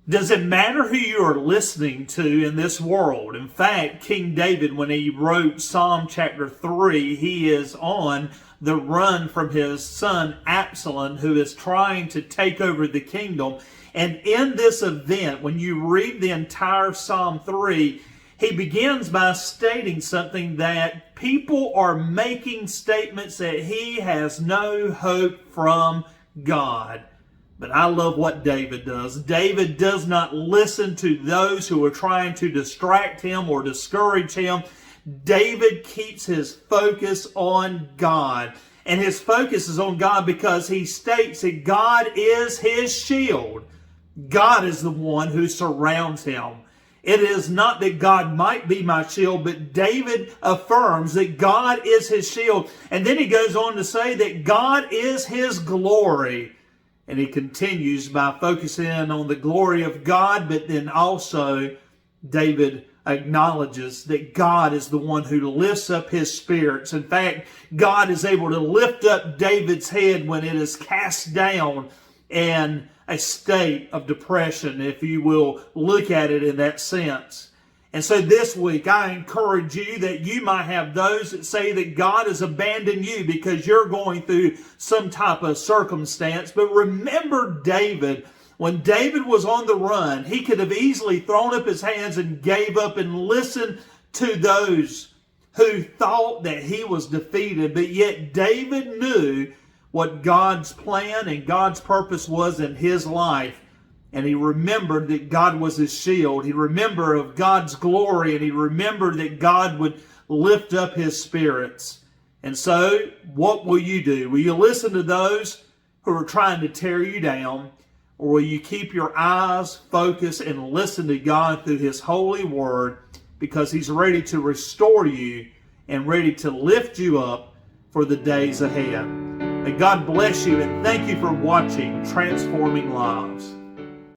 Does it matter who you are listening to in this world? In fact, King David, when he wrote Psalm chapter 3, he is on the run from his son Absolom, who is trying to take over the kingdom. And in this event, when you read the entire Psalm 3, he begins by stating something that people are making statements that he has no hope from God. But I love what David does. David does not listen to those who are trying to distract him or discourage him. David keeps his focus on God. And his focus is on God because he states that God is his shield. God is the one who surrounds him. It is not that God might be my shield, but David affirms that God is his shield. And then he goes on to say that God is his glory. And he continues by focusing on the glory of God, but then also David acknowledges that God is the one who lifts up his spirits. In fact, God is able to lift up David's head when it is cast down in a state of depression, if you will look at it in that sense. And so this week, I encourage you that you might have those that say that God has abandoned you because you're going through some type of circumstance. But remember David. When David was on the run, he could have easily thrown up his hands and gave up and listened to those who thought that he was defeated. But yet David knew what God's plan and God's purpose was in his life. And he remembered that God was his shield. He remembered of God's glory, and he remembered that God would lift up his spirits. And so, what will you do? Will you listen to those who are trying to tear you down? Or will you keep your eyes focused and listen to God through his holy word, because he's ready to restore you and ready to lift you up for the days ahead? May God bless you, and thank you for watching Transforming Lives.